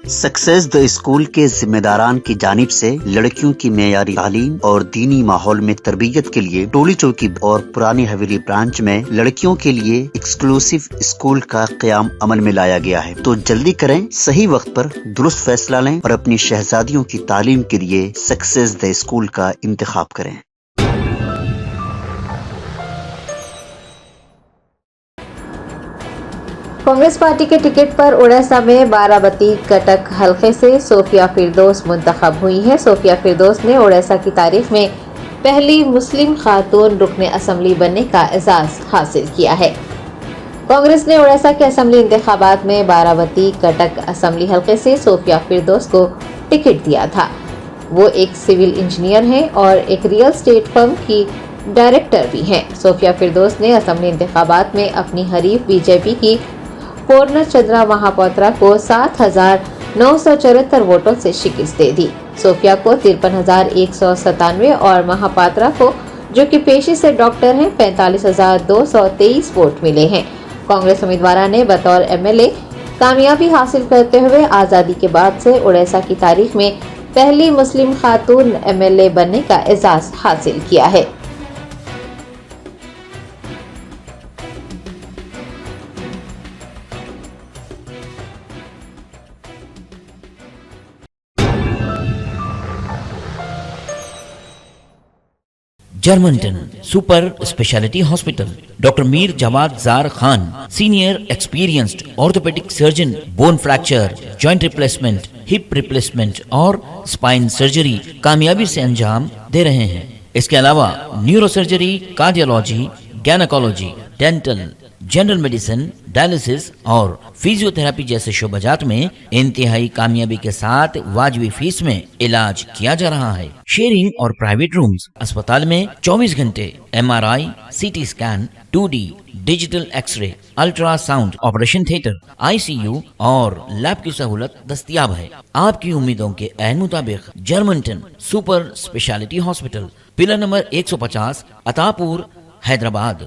Success the school کے ذمہ داران کی جانب سے لڑکیوں کی معیاری تعلیم اور دینی ماحول میں تربیت کے لیے ٹولی چوکی اور پرانی حویلی برانچ میں لڑکیوں کے لیے ایکسکلوسیو اسکول کا قیام عمل میں لایا گیا ہے۔ تو جلدی کریں، صحیح وقت پر درست فیصلہ لیں اور اپنی شہزادیوں کی تعلیم کے لیے سکسیس دا اسکول کا انتخاب کریں۔ کانگریس پارٹی کے ٹکٹ پر اڑیسہ میں بارابتی کٹک حلقے سے صوفیہ فردوس منتخب ہوئی ہیں۔ صوفیہ فردوس نے اڑیسہ کی تاریخ میں پہلی مسلم خاتون رکن اسمبلی بننے کا اعزاز حاصل کیا ہے۔ کانگریس نے اڑیسہ کے اسمبلی انتخابات میں بارابتی کٹک اسمبلی حلقے سے صوفیہ فردوس کو ٹکٹ دیا تھا۔ وہ ایک سول انجینئر ہیں اور ایک ریئل اسٹیٹ فرم کی ڈائریکٹر بھی ہیں۔ صوفیہ فردوس نے اسمبلی انتخابات میں اپنی حریف بی جے پی کی پورنا چندرا مہاپاترا کو 7,974 ووٹوں سے شکست دے دی۔ صوفیہ کو 53,197 اور مہاپاترا کو، جو کہ پیشے سے ڈاکٹر ہیں، 45,223 ووٹ ملے ہیں۔ کانگریس امیدوارہ نے بطور MLA کامیابی حاصل کرتے ہوئے آزادی کے بعد سے اڑیسہ کی تاریخ میں پہلی مسلم خاتون MLA بننے کا اعزاز حاصل کیا ہے۔ جرمنٹن super speciality hospital, doctor Mir Jawad Zar Khan, senior experienced orthopaedic surgeon, bone fracture, joint replacement, hip replacement اور اسپائن سرجری کامیابی سے انجام دے رہے ہیں۔ اس کے علاوہ neurosurgery, cardiology, gynaecology, dental, general medicine, dialysis اور فزیو تھراپی جیسے شعبات میں انتہائی کامیابی کے ساتھ واجبی فیس میں علاج کیا جا رہا ہے۔ شیئرنگ اور پرائیویٹ رومز، اسپتال میں 24 گھنٹے MRI، CT scan, 2D digital X ray, ultra sound, operation theatre, ICU اور لیب کی سہولت دستیاب ہے۔ آپ کی امیدوں کے عین مطابق جرمنٹن super speciality hospital, pillar number 150، عطا پور، حیدرآباد۔